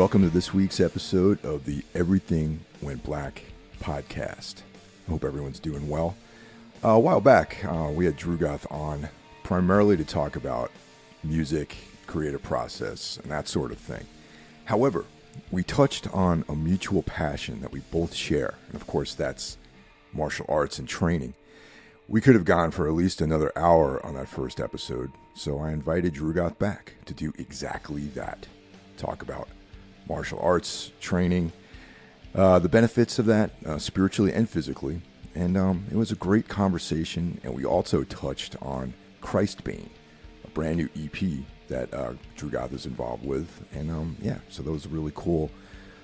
Welcome to this week's episode of the Everything Went Black podcast. I hope everyone's doing well. A while back, we had Drugoth on primarily to talk about music, creative process, and that sort of thing. However, we touched on a mutual passion that we both share, and of course that's martial arts and training. We could have gone for at least another hour on that first episode, so I invited Drugoth back to do exactly that. Talk about martial arts, training, the benefits of that spiritually and physically. And it was a great conversation. And we also touched on Christbane, a brand new EP that Drugoth is involved with. And so that was a really cool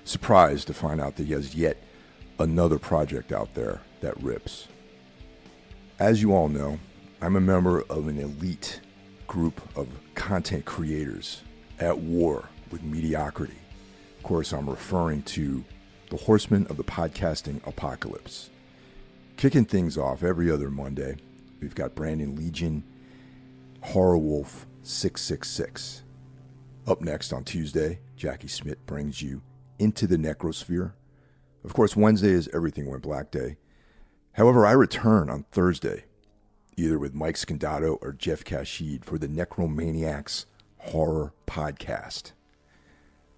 surprise to find out that he has yet another project out there that rips. As you all know, I'm a member of an elite group of content creators at war with mediocrity. Of course, I'm referring to the horsemen of the podcasting apocalypse. Kicking things off every other Monday, we've got Brandon Legion, Horror Wolf 666. Up next on Tuesday, Jackie Smith brings you Into the Necrosphere. Of course, Wednesday is Everything Went Black Day. However, I return on Thursday, either with Mike Scandato or Jeff Kashid for the Necromaniacs Horror Podcast.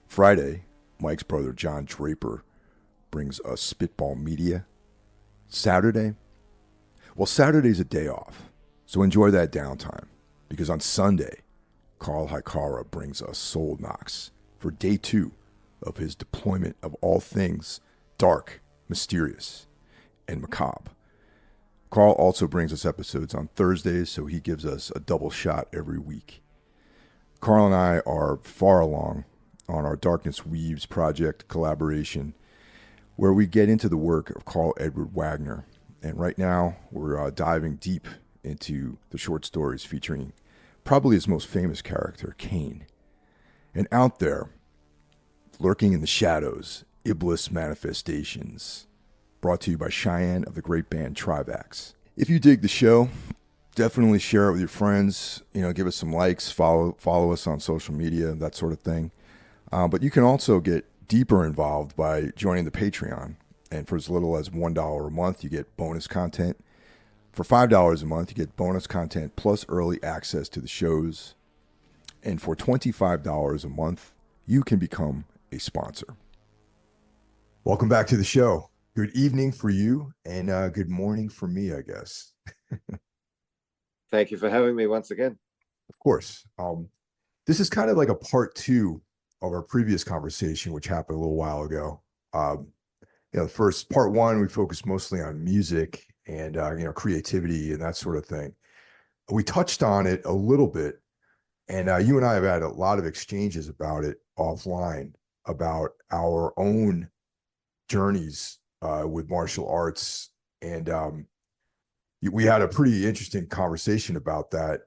Friday, Mike's brother John Draper brings us Spitball Media. Saturday's a day off, so enjoy that downtime, because on Sunday, Carl Hikara brings us Soul Knox for day 2 of his deployment of all things dark, mysterious, and macabre. Carl also brings us episodes on Thursdays, so he gives us a double shot every week. Carl and I are far along on our Darkness Weaves project collaboration, where we get into the work of Carl Edward Wagner. And right now, we're diving deep into the short stories featuring probably his most famous character, Cain. And out there, lurking in the shadows, Iblis Manifestations, brought to you by Cheyenne of the great band Trivax. If you dig the show, definitely share it with your friends. Give us some likes, follow us on social media, that sort of thing. But you can also get deeper involved by joining the Patreon. And for as little as $1 a month, you get bonus content. For $5 a month, you get bonus content plus early access to the shows. And for $25 a month, you can become a sponsor. Welcome back to the show. Good evening for you, and good morning for me, I guess. Thank you for having me once again. Of course. This is kind of like a part 2 of our previous conversation, which happened a little while ago. The first part 1, we focused mostly on music and creativity and that sort of thing. We touched on it a little bit, and you and I have had a lot of exchanges about it offline, about our own journeys with martial arts, and we had a pretty interesting conversation about that,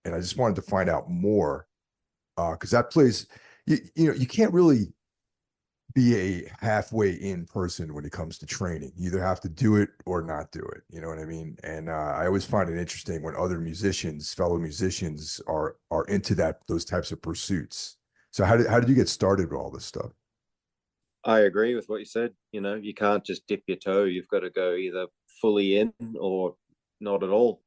and I just wanted to find out more, because that plays, you can't really be a halfway in person when it comes to training. You either have to do it or not do it. You know what I mean? And I always find it interesting when other fellow musicians are into those types of pursuits. So how did you get started with all this stuff? I agree with what you said. You can't just dip your toe. You've got to go either fully in or not at all.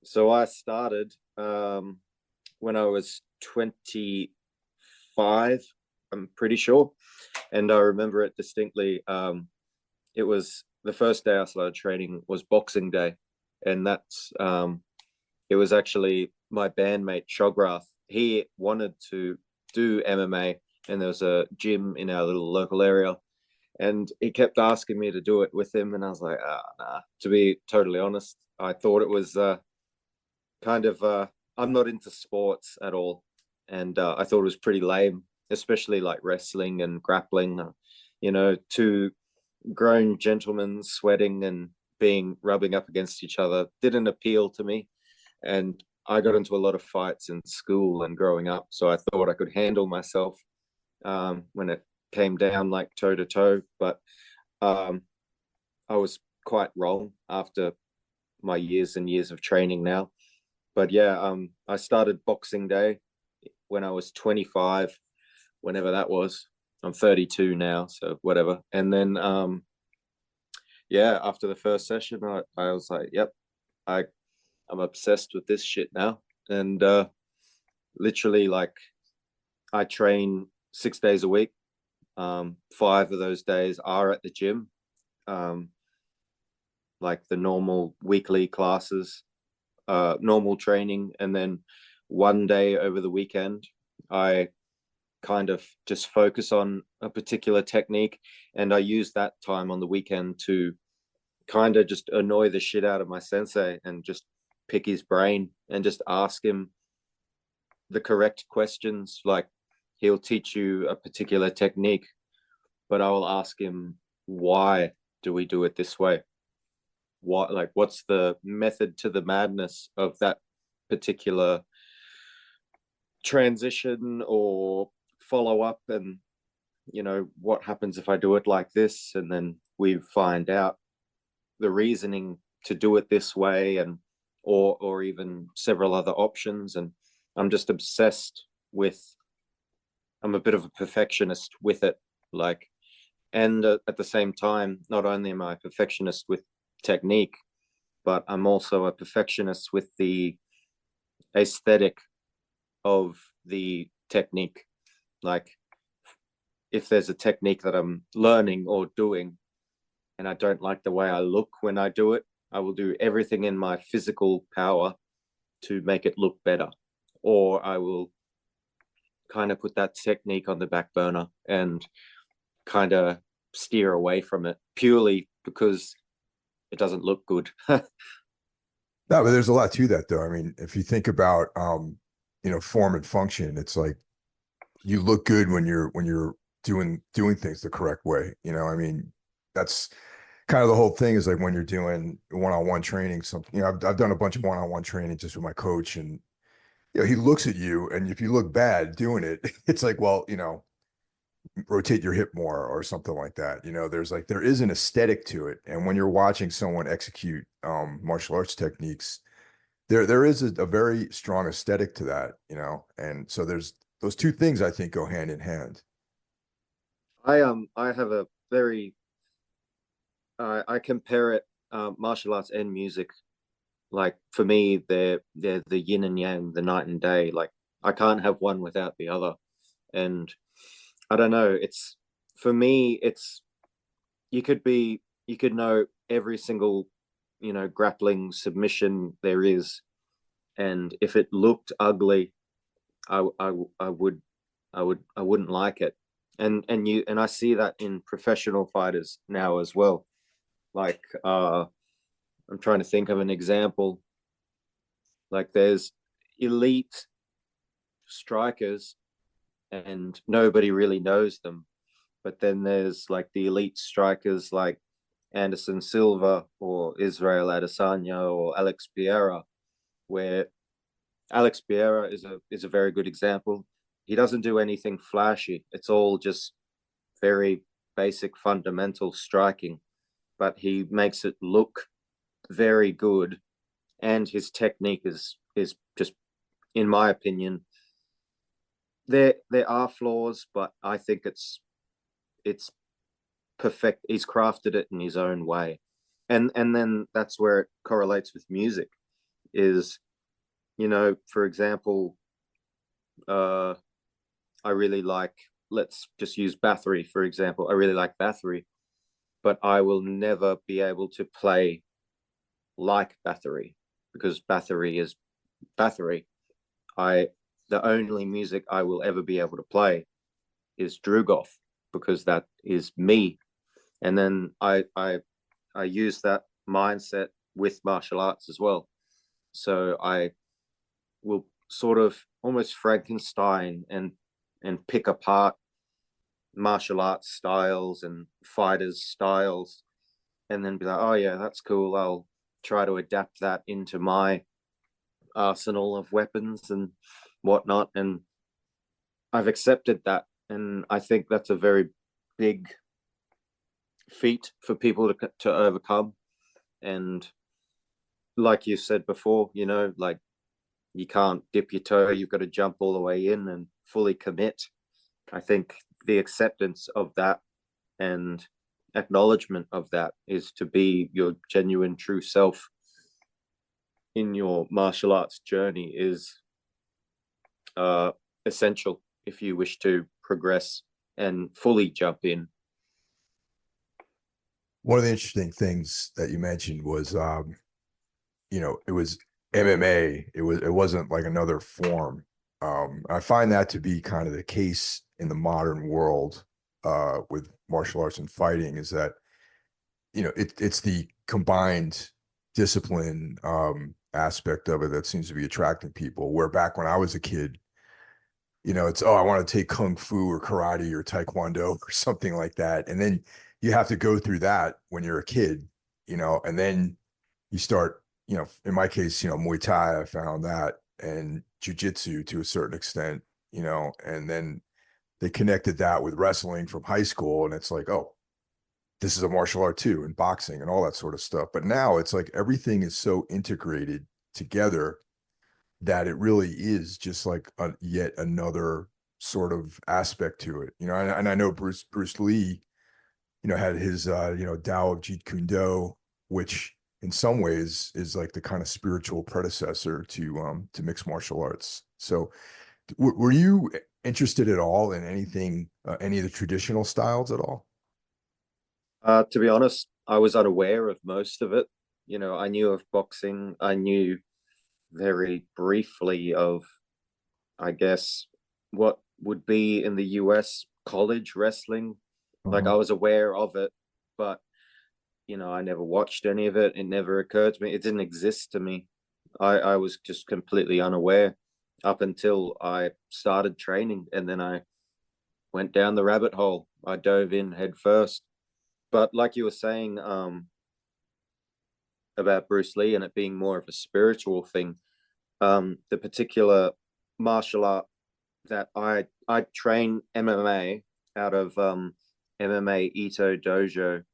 So I started when I was 25, I'm pretty sure. And I remember it distinctly. It was the first day I started training was Boxing Day. And it was actually my bandmate, Shograth. He wanted to do MMA, and there was a gym in our little local area. And he kept asking me to do it with him. And I was like, nah. To be totally honest, I thought it was I'm not into sports at all. And I thought it was pretty lame, especially like wrestling and grappling. 2 grown gentlemen sweating and rubbing up against each other didn't appeal to me. And I got into a lot of fights in school and growing up. So I thought I could handle myself when it came down like toe to toe. But I was quite wrong after my years and years of training now. But yeah, I started Boxing Day when I was 25, whenever that was. I'm 32 now, so whatever. And then yeah, after the first session, I was like, yep, I I'm obsessed with this shit now. And literally, like, I train 6 days a week. 5 of those days are at the gym, um, like the normal weekly classes, normal training, and then one day over the weekend, I kind of just focus on a particular technique, and I use that time on the weekend to kind of just annoy the shit out of my sensei and just pick his brain and just ask him the correct questions. Like, he'll teach you a particular technique, but I will ask him, why do we do it this way? What, like, what's the method to the madness of that particular transition or follow up? And what happens if I do it like this? And then we find out the reasoning to do it this way, and or even several other options. And I'm just obsessed with, I'm a bit of a perfectionist with it, like, and at the same time, not only am I a perfectionist with technique, but I'm also a perfectionist with the aesthetic of the technique. Like, if there's a technique that I'm learning or doing and I don't like the way I look when I do it, I will do everything in my physical power to make it look better. Or I will kind of put that technique on the back burner and kind of steer away from it purely because it doesn't look good. No, but there's a lot to that, though. I mean, if you think about, form and function, it's like you look good when you're doing things the correct way. I mean, that's kind of the whole thing is like when you're doing one-on-one training, something, I've done a bunch of one-on-one training just with my coach, and he looks at you, and if you look bad doing it, it's like, well, rotate your hip more or something like that. There is an aesthetic to it. And when you're watching someone execute martial arts techniques, there is a very strong aesthetic to that. And so there's those two things I think go hand in hand. I have a very I compare it, martial arts and music. Like, for me, they're the yin and yang, the night and day. Like, I can't have one without the other. And I don't know, it's, for me, it's, you could know every single, grappling submission there is, and if it looked ugly, I would, I wouldn't like it. And I see that in professional fighters now as well. Like, I'm trying to think of an example. Like, there's elite strikers and nobody really knows them. But then there's like the elite strikers like Anderson Silva or Israel Adesanya or Alex Pereira, where Alex Pereira is a very good example. He doesn't do anything flashy. It's all just very basic fundamental striking, but he makes it look very good, and his technique is just, in my opinion, there are flaws, but I think it's perfect. He's crafted it in his own way, and then that's where it correlates with music. Is, for example, uh, I really like. Let's just use Bathory for example. I really like Bathory, but I will never be able to play like Bathory because Bathory is Bathory. I The only music I will ever be able to play is Drugoth because that is me. And then I use that mindset with martial arts as well. So I will sort of almost Frankenstein and pick apart martial arts styles and fighters styles, and then be like, oh yeah, that's cool. I'll try to adapt that into my arsenal of weapons and whatnot. And I've accepted that, and I think that's a very big feat for people to overcome. And like you said before, like, you can't dip your toe, you've got to jump all the way in and fully commit. I think the acceptance of that and acknowledgement of that is to be your genuine true self in your martial arts journey is uh, essential if you wish to progress and fully jump in. One of the interesting things that you mentioned was, it was MMA. It wasn't like another form. I find that to be kind of the case in the modern world with martial arts and fighting is that it's the combined discipline aspect of it that seems to be attracting people. Where back when I was a kid, it's, oh, I want to take kung fu or karate or taekwondo or something like that, and then you have to go through that when you're a kid, and then you start, in my case, Muay Thai. I found that, and jujitsu to a certain extent, and then they connected that with wrestling from high school, and it's like, oh, this is a martial art too, and boxing and all that sort of stuff. But now it's like everything is so integrated together that it really is just like yet another sort of aspect to it, and I know Bruce Lee, had his Tao of Jeet Kune Do, which in some ways is like the kind of spiritual predecessor to mixed martial arts. So were you interested at all in anything, any of the traditional styles at all? To be honest, I was unaware of most of it. I knew of boxing. I knew very briefly of, I guess, what would be in the US college wrestling. Like Uh-huh. I was aware of it, but I never watched any of it. It never occurred to me. It didn't exist to me. I was just completely unaware up until I started training, and then I went down the rabbit hole. I dove in head first. But like you were saying, about Bruce Lee and it being more of a spiritual thing, the particular martial art that I train MMA out of MMA Ito Dojo,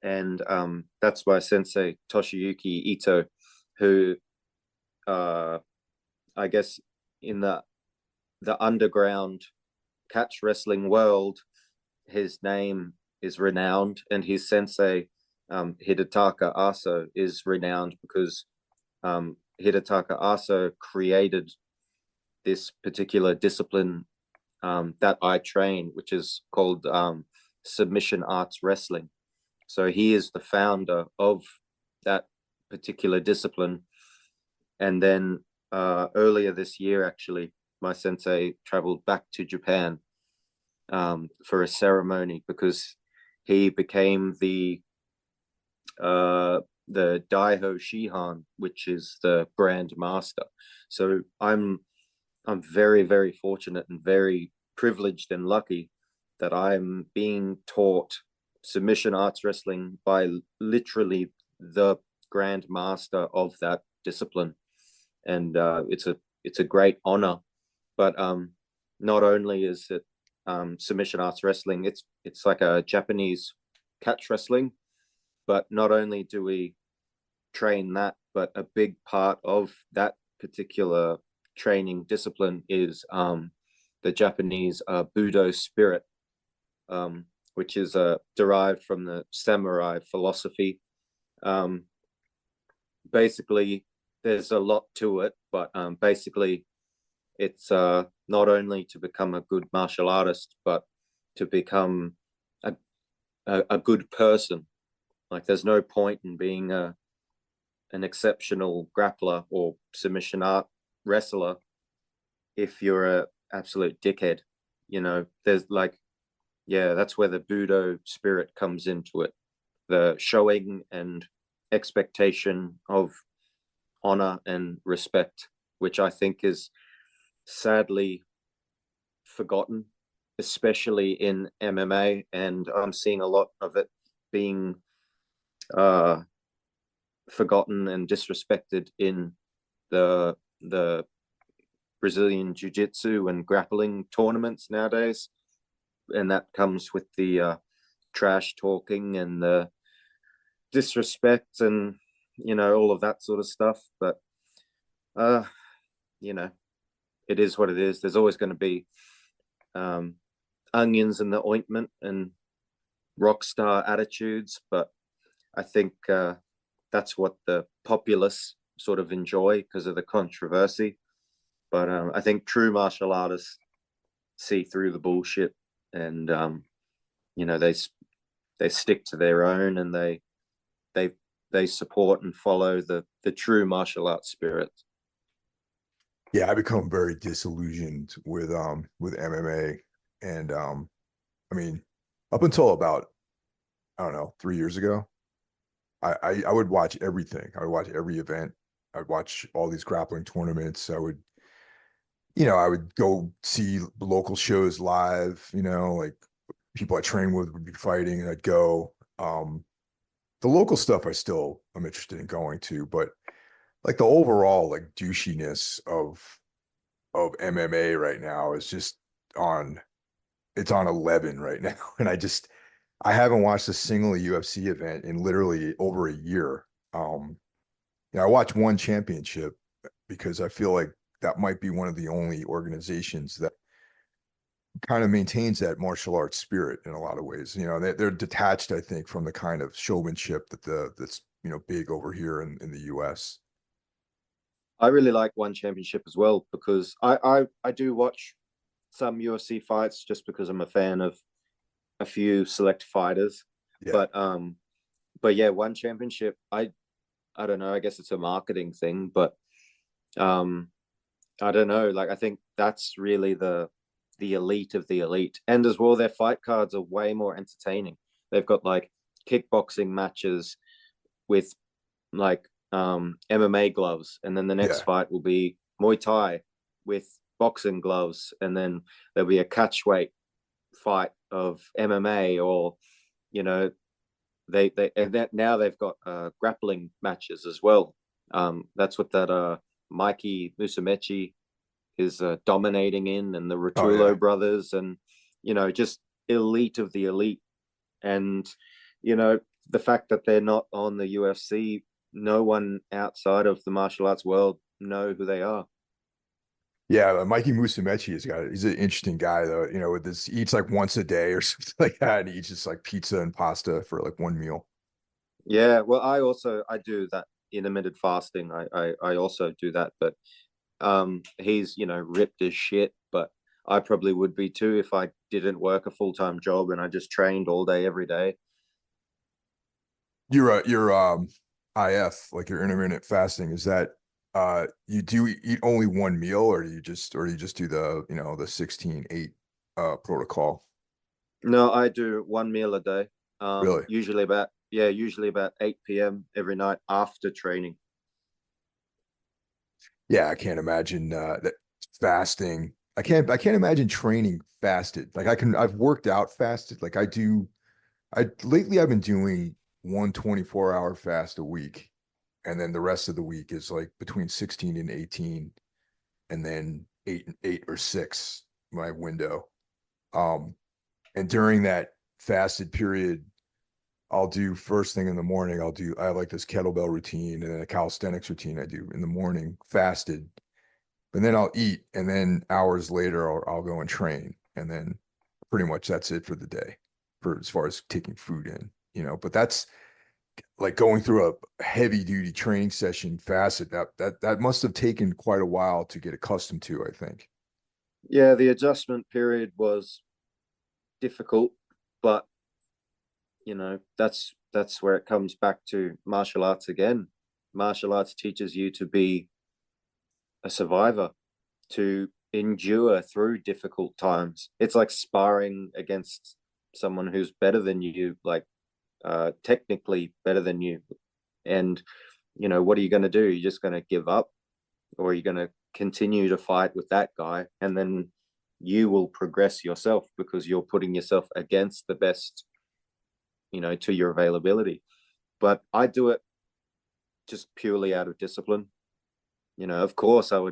and that's by Sensei Toshiyuki Ito, who uh, I guess in the underground catch wrestling world, his name is renowned, and his sensei Hidetaka Aso is renowned because Hidetaka Aso created this particular discipline that I train, which is called submission arts wrestling. So he is the founder of that particular discipline. And then earlier this year, actually, my sensei traveled back to Japan for a ceremony because he became uh, the Daiho Shihan, which is the Grand Master. So I'm very, very fortunate and very privileged and lucky that I'm being taught submission arts wrestling by literally the Grand Master of that discipline, and it's a great honor. But not only is it submission arts wrestling, it's like a Japanese catch wrestling. But not only do we train that, but a big part of that particular training discipline is the Japanese Budo spirit, which is derived from the samurai philosophy. Um, Basically, there's a lot to it, but basically, it's not only to become a good martial artist, but to become a, a good person. Like, there's no point in being an exceptional grappler or submission art wrestler if you're a absolute dickhead. There's like, yeah, that's where the Budo spirit comes into it. The showing and expectation of honor and respect, which I think is sadly forgotten, especially in MMA. And I'm seeing a lot of it being uh, forgotten and disrespected in the Brazilian jiu-jitsu and grappling tournaments nowadays, and that comes with the trash talking and the disrespect and all of that sort of stuff. But you know, it is what it is. There's always going to be um, onions in the ointment and rock star attitudes, but I think that's what the populace sort of enjoy because of the controversy. But I think true martial artists see through the bullshit, and you know they stick to their own, and they they support and follow the true martial arts spirit. Yeah, I become very disillusioned with MMA, and I mean, up until about, I don't know, 3 years ago, I would watch everything. I would watch every event. I'd watch all these grappling tournaments. I would go see local shows live. Like people I train with would be fighting, and I'd go. The local stuff I'm interested in going to, but like the overall like douchiness of MMA right now is just on it's on 11 right now. And I haven't watched a single UFC event in literally over a year. I watched one championship because I feel like that might be one of the only organizations that kind of maintains that martial arts spirit in a lot of ways. They're detached, I think, from the kind of showmanship that's big over here in the US. I really like One Championship as well because I do watch some UFC fights just because I'm a fan of a few select fighters. Yeah. But yeah, One Championship, I don't know, I guess it's a marketing thing, but um I don't know, like I think that's really the elite of the elite. And as well, their fight cards are way more entertaining. They've got like kickboxing matches with like MMA gloves, and then the next Yeah. fight will be Muay Thai with boxing gloves, and then there'll be a catchweight fight of MMA, or you know they and that now they've got grappling matches as well. That's what that Mikey Musumeci is dominating in, and the Oh yeah. Rotullo brothers, and just elite of the elite. And you know the fact that they're not on the UFC, no one outside of the martial arts world know who they are. Yeah, Mikey Musumeci he's an interesting guy though, with this he eats like once a day or something like that. And he eats just like pizza and pasta for like one meal. Yeah, well, I do that intermittent fasting. I also do that, but he's ripped as shit, but I probably would be too if I didn't work a full-time job and I just trained all day every day. Your IF, like your intermittent fasting, is that you do eat only one meal, or do you just do the 16-8 protocol? No, I do one meal a day. Really? Usually about 8 p.m. every night after training. Yeah, I can't imagine that fasting. I can't imagine training fasted. Like I've worked out fasted. Like lately I've been doing one 24-hour fast a week, and then the rest of the week is like between 16 and 18, and then eight or six my window. Um, and during that fasted period, I'll do first thing in the morning. I have like this kettlebell routine and then a calisthenics routine I do in the morning, fasted. But then I'll eat, and then hours later I'll go and train, and then pretty much that's it for the day, for as far as taking food in. But that's like going through a heavy duty training session fasted. That must have taken quite a while to get accustomed to, I think. Yeah, the adjustment period was difficult, but that's where it comes back to martial arts again. Martial arts teaches you to be a survivor, to endure through difficult times. It's like sparring against someone who's better than you, like technically better than you. And what are you going to do? You're just going to give up, or you're going to continue to fight with that guy, and then you will progress yourself because you're putting yourself against the best, to your availability. But I do it just purely out of discipline. Of course, I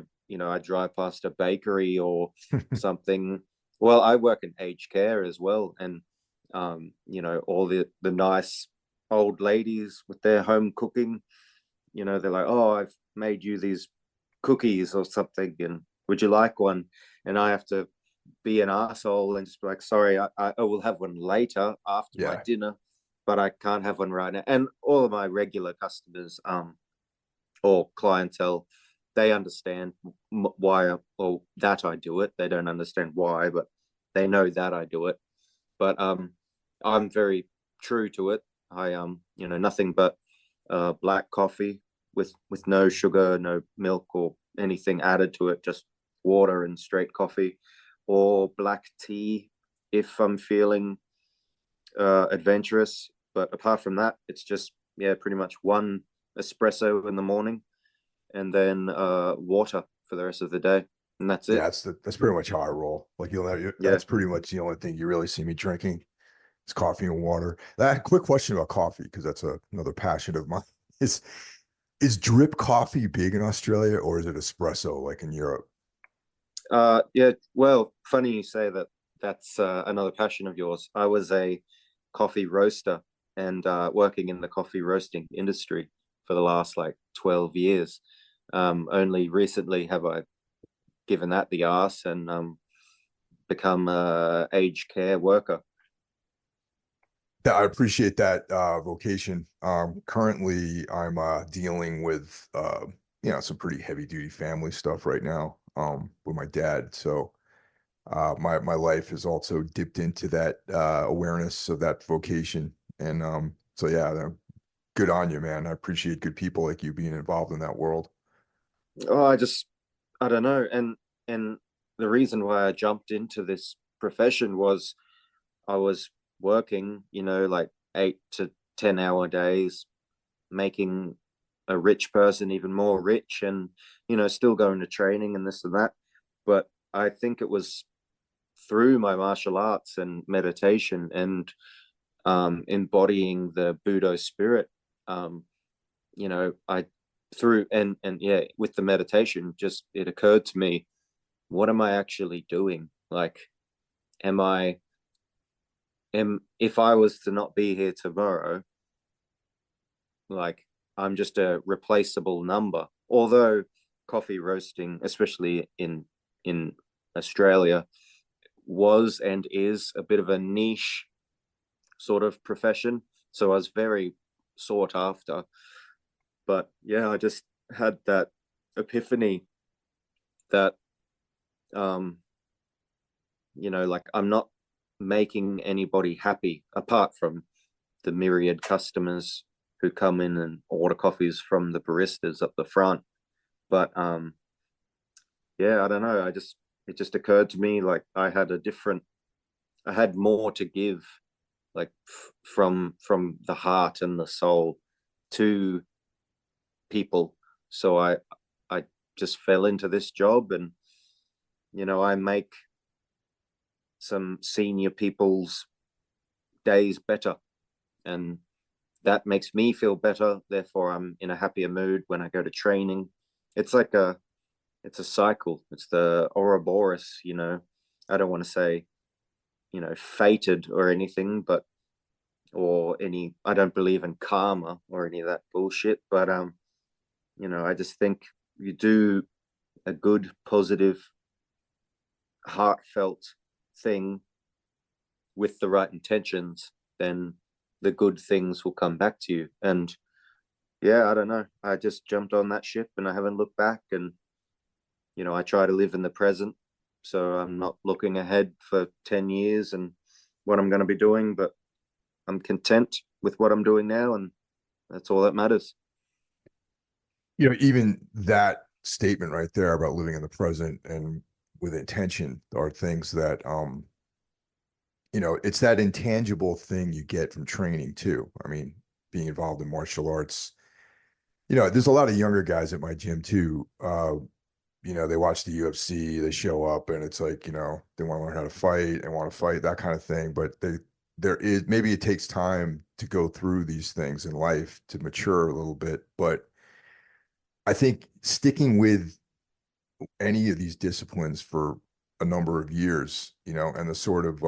drive past a bakery or something. Well, I work in aged care as well, and all the nice old ladies with their home cooking. They're like, "Oh, I've made you these cookies or something, and would you like one?" And I have to be an asshole and just be like, sorry, I will have one later after my Yeah. dinner, but I can't have one right now. And all of my regular customers, or clientele, they understand why or that I do it. They don't understand why, but they know that I do it. But I'm very true to it. I nothing but black coffee with no sugar, no milk or anything added to it, just water and straight coffee, or black tea if I'm feeling adventurous. But apart from that, it's just yeah, pretty much one espresso in the morning and then water for the rest of the day, and that's Yeah, it. that's pretty much how I roll. Like Yeah. that's pretty much the only thing you really see me drinking is coffee and water. That quick question about coffee, because that's another passion of mine. Is is drip coffee big in Australia or is it espresso like in Europe? Yeah. Well, funny you say that. That's another passion of yours. I was a coffee roaster and working in the coffee roasting industry for the last like 12 years. Only recently have I given that the ass and become a aged care worker. I appreciate that vocation. Currently, I'm dealing with some pretty heavy duty family stuff right now with my dad. So my life is also dipped into that awareness of that vocation, and so yeah, good on you, man. I appreciate good people like you being involved in that world. Oh, I don't know, and the reason why I jumped into this profession was I was working, like 8 to 10 hour days, making a rich person even more rich, and still going to training and this and that. But I think it was through my martial arts and meditation and embodying the Buddha spirit. Um, I through and yeah, with the meditation, just it occurred to me, what am I actually doing? Like, am I am if I was to not be here tomorrow, like I'm just a replaceable number. Although coffee roasting, especially in Australia, was and is a bit of a niche sort of profession. So I was very sought after. But yeah, I just had that epiphany that um, like I'm not making anybody happy apart from the myriad customers who come in and order coffees from the baristas up the front. But yeah, I don't know. It just occurred to me like I had more to give, like from the heart and the soul to people. So I just fell into this job, and I make some senior people's days better, and that makes me feel better. Therefore, I'm in a happier mood when I go to training. It's like it's a cycle. It's the Ouroboros. I don't want to say fated or anything, but or any. I don't believe in karma or any of that bullshit. But I just think you do a good, positive, heartfelt thing with the right intentions, then the good things will come back to you. And yeah, I don't know. I just jumped on that ship and I haven't looked back. And I try to live in the present, so I'm not looking ahead for 10 years and what I'm going to be doing, but I'm content with what I'm doing now, and that's all that matters. Even that statement right there about living in the present and with intention are things that it's that intangible thing you get from training too. I mean, being involved in martial arts, there's a lot of younger guys at my gym too. They watch the UFC, they show up and it's like, they want to learn how to fight and want to fight, that kind of thing. But there is, maybe it takes time to go through these things in life to mature a little bit. But I think sticking with any of these disciplines for a number of years, and the sort of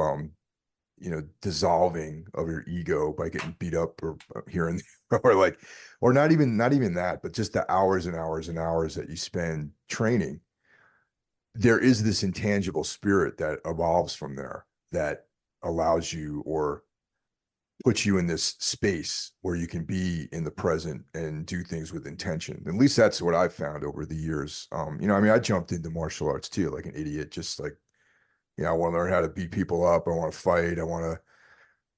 dissolving of your ego by getting beat up or here and there, or like, or not even that, but just the hours and hours and hours that you spend training. there is this intangible spirit that evolves from there that allows you or puts you in this space where you can be in the present and do things with intention. At least that's what I've found over the years. I mean, I jumped into martial arts too, like an idiot, just like, I want to learn how to beat people up. I want to fight. I want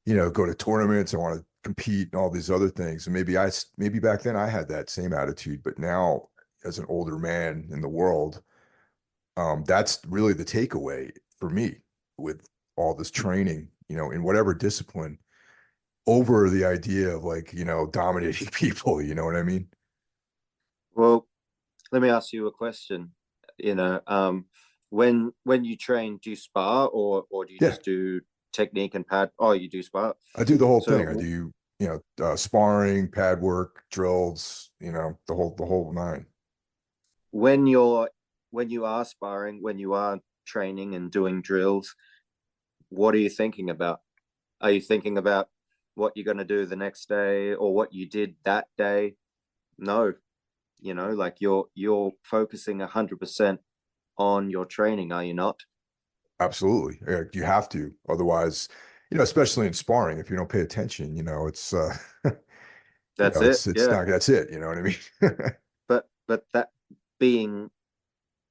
to, go to tournaments. I want to compete and all these other things. And maybe back then I had that same attitude, but now as an older man in the world, that's really the takeaway for me with all this training, in whatever discipline over the idea of like, dominating people, you know what I mean? Well, let me ask you a question. When you train, do you spar, or do you Yeah, just do technique and pad? Oh, you do spar. I do the whole thing. I So do, sparring, pad work, drills, the whole nine. when you're when you are sparring, when you are training and doing drills, what are you thinking about? Are you thinking about what you're going to do the next day or what you did that day? No, like you're focusing 100% on your training, are you not? Absolutely. Yeah, you have to. Otherwise, especially in sparring, if you don't pay attention, it's That's it. it's Yeah. not that's it, you know what I mean? But that being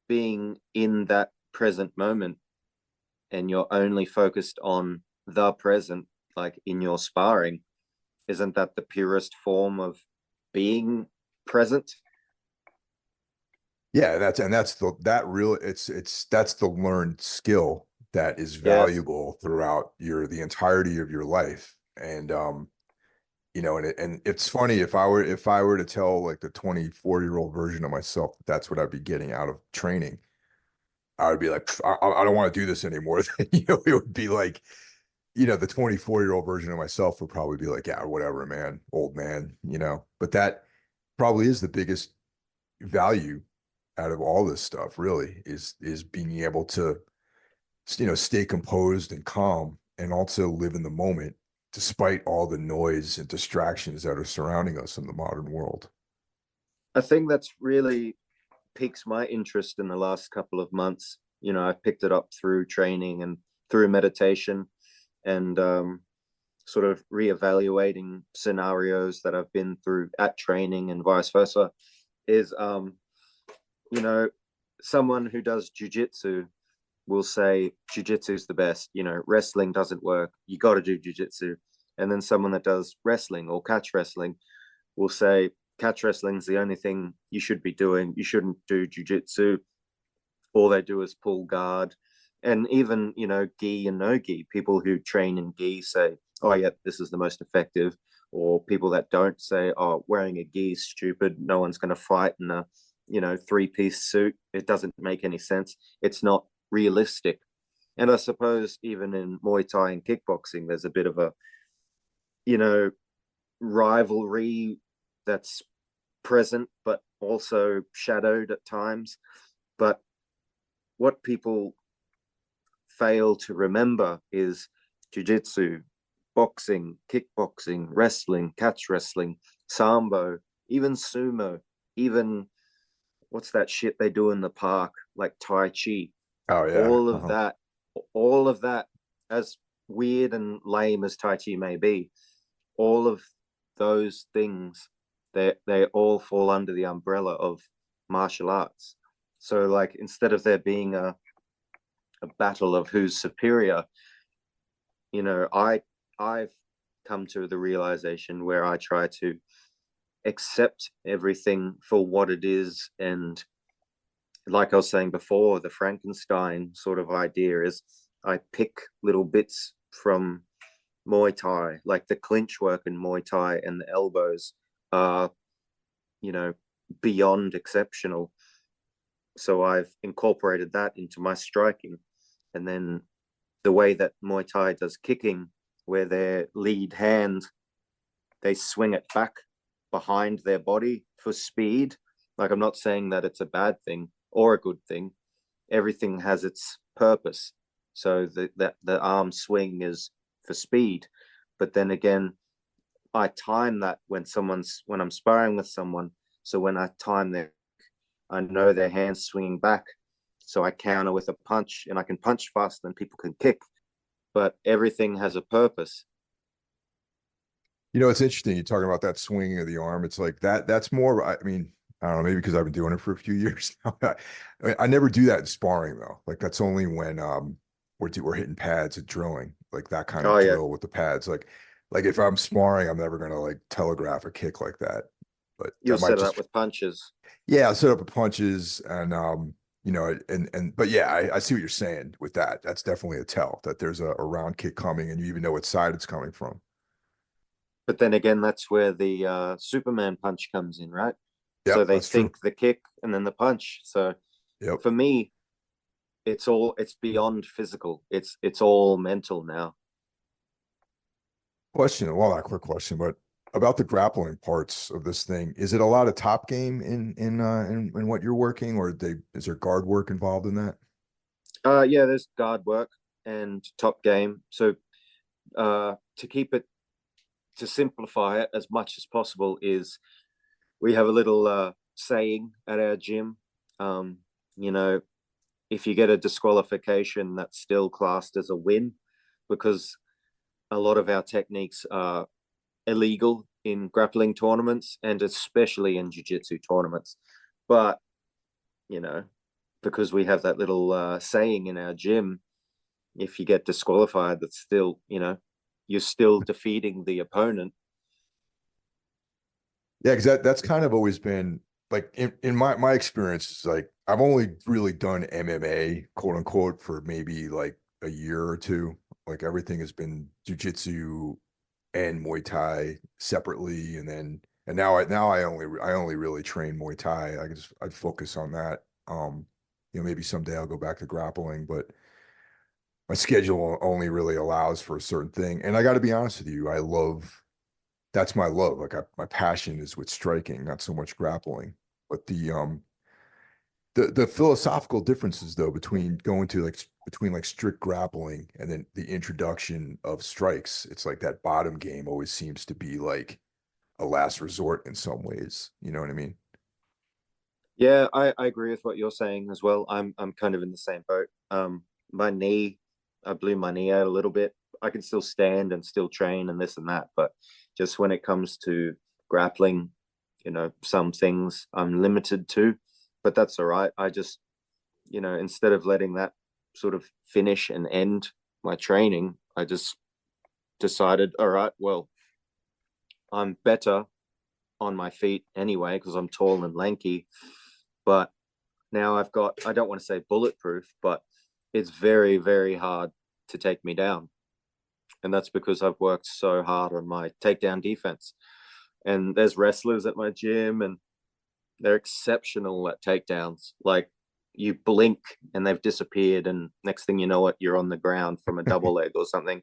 being in that present moment, and you're only focused on the present, like in your sparring, isn't that the purest form of being present? Yeah, that's the learned skill that is Yes. valuable throughout the entirety of your life. And it's funny if I were to tell like the 24-year-old version of myself that's what I'd be getting out of training, I would be like, I don't want to do this anymore. It would be like, the 24-year-old version of myself would probably be like, yeah, whatever, man, old man. But that probably is the biggest value out of all this stuff, really, is being able to, stay composed and calm and also live in the moment despite all the noise and distractions that are surrounding us in the modern world. I think that's really piques my interest in the last couple of months. I've picked it up through training and through meditation, and sort of reevaluating scenarios that I've been through at training and vice versa. Is you know, someone who does jujitsu will say jujitsu is the best. Wrestling doesn't work. You got to do jujitsu. And then someone that does wrestling or catch wrestling will say catch wrestling is the only thing you should be doing. You shouldn't do jujitsu. All they do is pull guard. And even, gi and no gi, people who train in gi say, oh, yeah, this is the most effective. Or people that don't say, oh, wearing a gi is stupid. No one's going to fight in a, three-piece suit. It doesn't make any sense. It's not realistic. And I suppose even in Muay Thai and kickboxing, there's a bit of a, you know, rivalry that's present, but also shadowed at times. But what people fail to remember is jujitsu, boxing, kickboxing, wrestling, catch wrestling, sambo, even sumo, even what's that shit they do in the park, like Tai Chi. Oh yeah. All of Uh-huh. that, all of that, as weird and lame as Tai Chi may be, all of those things, they all fall under the umbrella of martial arts. So like instead of there being a battle of who's superior, I've come to the realization where I try to accept everything for what it is. And like I was saying before, the Frankenstein sort of idea is I pick little bits from Muay Thai, like the clinch work in Muay Thai and the elbows are, you know, beyond exceptional. So I've incorporated that into my striking. And then the way that Muay Thai does kicking, where their lead hand, they swing it back behind their body for speed. Like, I'm not saying that it's a bad thing or a good thing. Everything has its purpose. So the arm swing is for speed. But then again, I time that when I'm sparring with someone. So when I time their, I know their hands swinging back. So I counter with a punch, and I can punch faster than people can kick. But everything has a purpose. You know, it's interesting. You're talking about that swinging of the arm. It's like that. That's more. I mean, I don't know. Maybe because I've been doing it for a few years now. I never do that in sparring though. Like that's only when we're hitting pads at drilling, like that kind of Oh yeah, drill with the pads. Like if I'm sparring, I'm never gonna like telegraph a kick like that. But you'll that might set it up just with punches. yeah, I'll set up a punches you know, but yeah, I see what you're saying with that. That's definitely a tell that there's a round kick coming, and you even know what side it's coming from. But then again, that's where the Superman punch comes in, right? So Yep, they that's true. think the kick and then the punch. So Yep. for me, it's beyond physical. It's all mental now. Question, well, not a quick question, but about the grappling parts of this thing, is it a lot of top game in what you're working, or is there guard work involved in that? Yeah, there's guard work and top game. So to keep it to simplify it as much as possible is we have a little saying at our gym. Um, you know, if you get a disqualification, that's still classed as a win because a lot of our techniques are illegal in grappling tournaments and especially in jiu-jitsu tournaments. But, you know, because we have that little saying in our gym, if you get disqualified, that's still, you're still defeating the opponent. Yeah, because that's kind of always been like in my experience, it's like I've only really done MMA, quote unquote, for maybe like a year or two. Like everything has been jujitsu and Muay Thai separately, and now I only really train Muay Thai. I'd focus on that. Maybe someday I'll go back to grappling, but my schedule only really allows for a certain thing. And I got to be honest with you, that's my love. Like my passion is with striking, not so much grappling. But the philosophical differences though between like strict grappling and then the introduction of strikes, it's like that bottom game always seems to be like a last resort in some ways. You know what I mean? Yeah, I agree with what you're saying as well. I'm kind of in the same boat. My knee, I blew my knee out a little bit. I can still stand and still train and this and that, but just when it comes to grappling, some things I'm limited to, but that's all right. I just, instead of letting that sort of finish and end my training, I just decided, all right, well, I'm better on my feet anyway because I'm tall and lanky, but now I don't want to say bulletproof, but it's very, very hard to take me down. And that's because I've worked so hard on my takedown defense. And there's wrestlers at my gym and they're exceptional at takedowns. Like you blink and they've disappeared. And next thing you know it, you're on the ground from a double leg or something,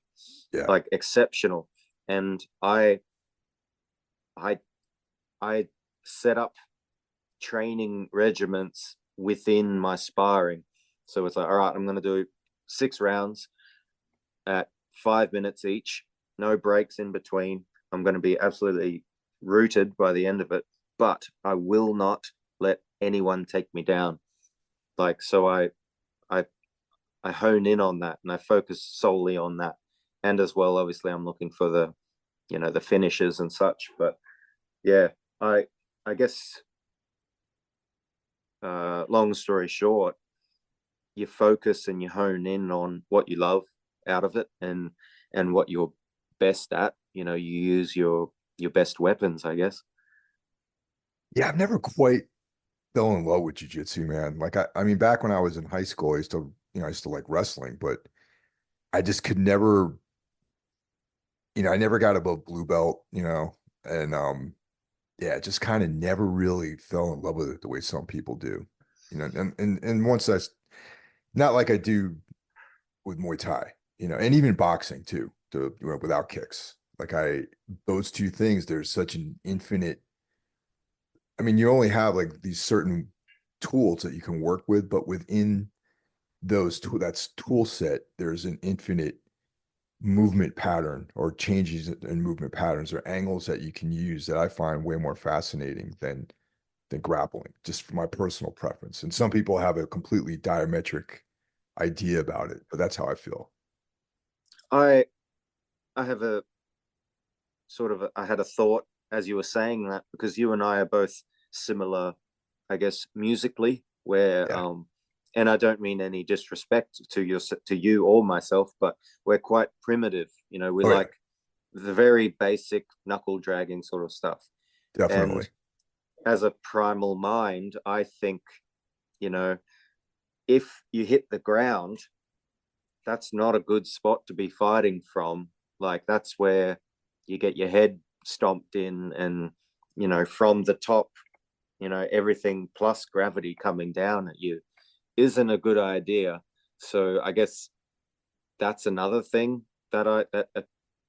Yeah. like exceptional. And I, I set up training regiments within my sparring. So it's like, all right, I'm going to do 6 rounds at 5 minutes each, no breaks in between. I'm going to be absolutely rooted by the end of it, but I will not let anyone take me down. Like, so I, I hone in on that and I focus solely on that. And as well, obviously, I'm looking for the finishes and such. But yeah, I guess long story short, you focus and you hone in on what you love out of it and what you're best at. You use your best weapons, I guess. Yeah, I've never quite fell in love with jujitsu, man. Like I mean, back when I was in high school, I used to like wrestling, but I just could never, I never got above blue belt, and yeah, just kind of never really fell in love with it the way some people do. And once not like I do with Muay Thai, and even boxing too, without kicks. Like those two things, there's such an infinite. I mean, you only have like these certain tools that you can work with, but within that's tool set, there's an infinite movement pattern or changes in movement patterns or angles that you can use that I find way more fascinating than than grappling, just for my personal preference. And some people have a completely diametric idea about it, but that's how I feel. I I have a I had a thought as you were saying that, because you and I are both similar, I guess, musically, where Yeah. and I don't mean any disrespect to you or myself, but we're quite primitive. You know, we Oh yeah, like the very basic knuckle dragging sort of stuff. And definitely. as a primal mind, I think, you know, if you hit the ground, that's not a good spot to be fighting from. Like that's where you get your head stomped in, and from the top, everything plus gravity coming down at you isn't a good idea. So I guess that's another thing that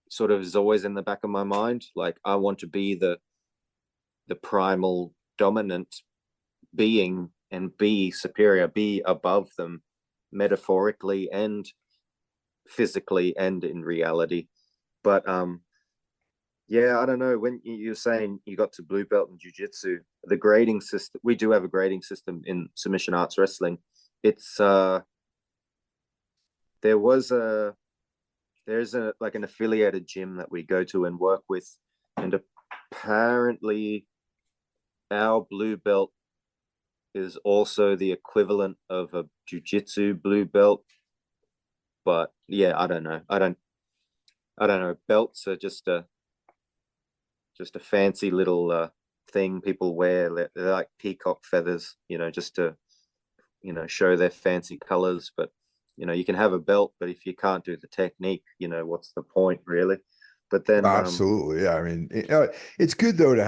sort of is always in the back of my mind. Like I want to be the primal dominant being and be superior, be above them, metaphorically and physically and in reality. But yeah, I don't know. When you're saying you got to blue belt in jiu-jitsu, the grading system, we do have a grading system in submission arts wrestling. It's there was a there's a like an affiliated gym that we go to and work with, and apparently our blue belt is also the equivalent of a jiu-jitsu blue belt. But yeah, I don't know. Belts are just a fancy little thing people wear. They're like peacock feathers, just to show their fancy colors. But you can have a belt, but if you can't do the technique, what's the point really? But then Absolutely. Yeah. I mean, it's good though to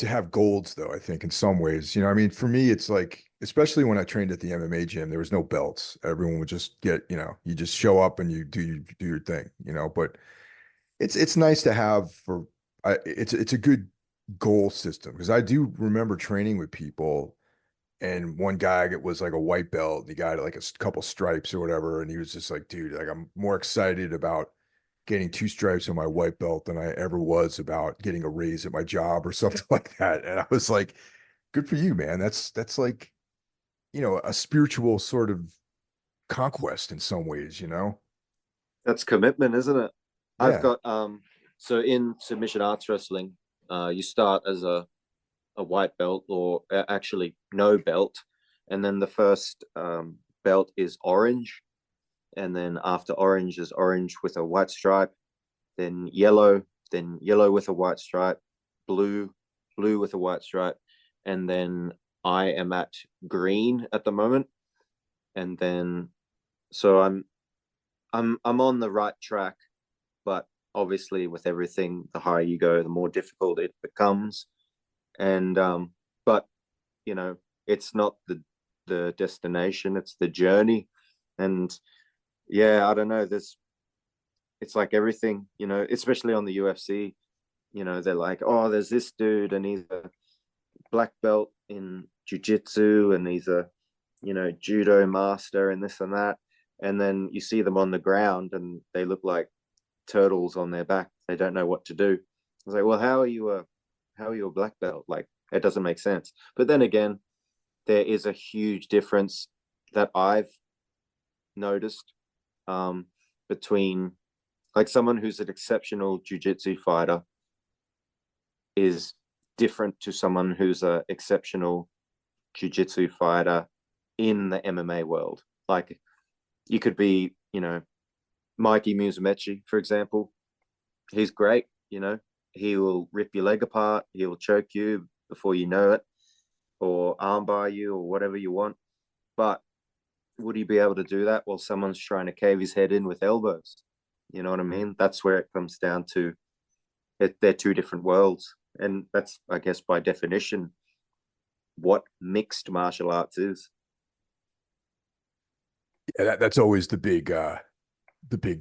have golds though, I think in some ways. I mean, for me, it's like, especially when I trained at the MMA gym, there was no belts. Everyone would just get, you just show up and you do your thing, but it's nice to have it's a good goal system because I do remember training with people and one guy was like a white belt and he got like a couple stripes or whatever. And he was just like, dude, like I'm more excited about getting two stripes on my white belt than I ever was about getting a raise at my job or something like that. And I was like, good for you, man. That's like, a spiritual sort of conquest in some ways. that's commitment, isn't it? I've Yeah. got so in submission arts wrestling, you start as a white belt, or actually no belt, and then the first belt is orange, and then after orange is orange with a white stripe, then yellow with a white stripe, blue, blue with a white stripe, and then I am at green at the moment, and then so I'm on the right track, but obviously with everything, the higher you go, the more difficult it becomes, and but you know, it's not the destination, it's the journey, and yeah, I don't know. It's like everything, especially on the UFC. They're like, oh, there's this dude, and he's a black belt in jujitsu, and he's a judo master, and this and that, and then you see them on the ground, and they look like turtles on their back. They don't know what to do. I was like, well, how are you a black belt? Like, it doesn't make sense. But then again, there is a huge difference that I've noticed between like someone who's an exceptional jiu-jitsu fighter is different to someone who's an exceptional jiu-jitsu fighter in the MMA world. Like you could be, Mikey Musumeci, for example. He's great, he will rip your leg apart, he will choke you before you know it, or armbar you or whatever you want. But would he be able to do that while someone's trying to cave his head in with elbows? You know what I mean? That's where it comes down to. They're two different worlds, and that's, I guess, by definition, what mixed martial arts is. Yeah, that's always the big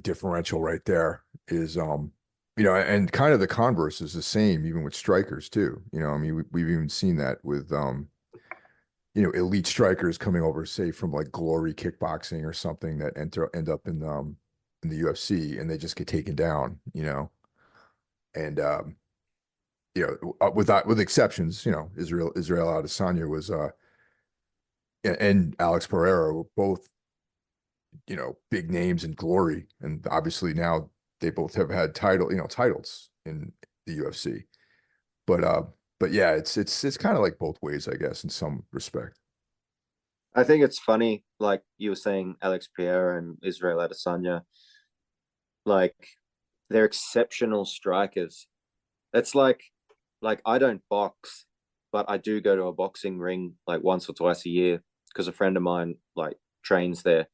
differential right there is and kind of the converse is the same even with strikers too. I mean we've even seen that with elite strikers coming over, say from like Glory Kickboxing or something that end up in the UFC and they just get taken down, and with exceptions, Israel Adesanya was and Alex Pereira were both, big names in glory, and obviously now they both have had titles in the UFC. But but yeah, it's kind of like both ways, I guess, in some respect. I think it's funny, like you were saying, Alex Pierre and Israel Adesanya, like they're exceptional strikers. It's like I don't box, but I do go to a boxing ring like once or twice a year because a friend of mine like trains there,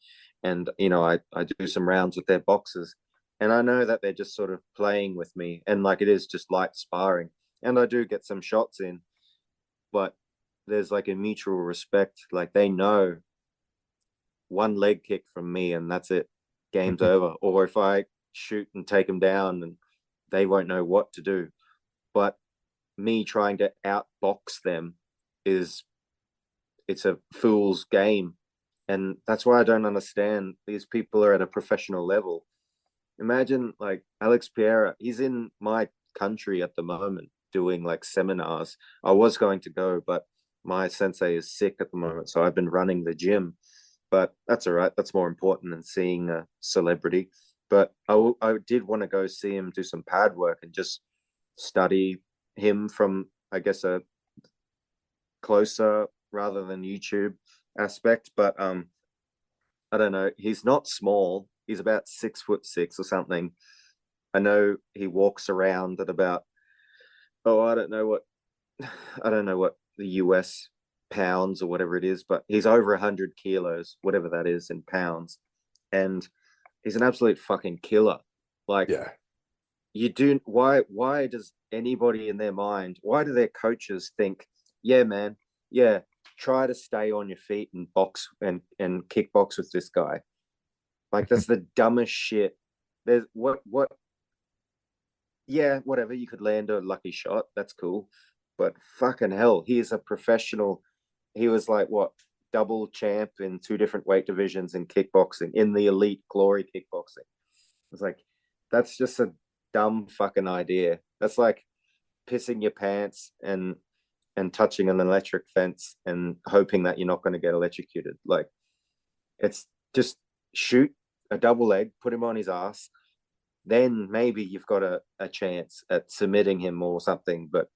and I do some rounds with their boxers, and I know that they're just sort of playing with me, and like it is just light sparring, and I do get some shots in, but there's like a mutual respect. Like they know one leg kick from me, and that's it, game's over. Or if I shoot and take them down, and they won't know what to do. But me trying to outbox them is it's a fool's game. And that's why I don't understand these people are at a professional level. Imagine like Alex Pereira, he's in my country at the moment doing like seminars. I was going to go, but my sensei is sick at the moment, so I've been running the gym. But that's all right. That's more important than seeing a celebrity. But I did want to go see him do some pad work and just study him from, I guess, a closer rather than YouTube aspect. But I don't know. He's not small. He's about 6'6" or something. I know he walks around at about, oh, I don't know what the US pounds or whatever it is, but he's over 100 kilos, whatever that is in pounds, and he's an absolute fucking killer. Like Yeah. you do, why does anybody in their mind, why do their coaches think, yeah, man, yeah, try to stay on your feet and box and kickbox with this guy? Like that's the dumbest shit. There's what yeah, whatever, you could land a lucky shot, that's cool. But fucking hell, he is a professional. He was like what, double champ in two different weight divisions in kickboxing, in the elite glory kickboxing. It's like that's just a dumb fucking idea. That's like pissing your pants and touching an electric fence and hoping that you're not going to get electrocuted. Like it's just shoot a double leg, put him on his ass, then maybe you've got a chance at submitting him or something. But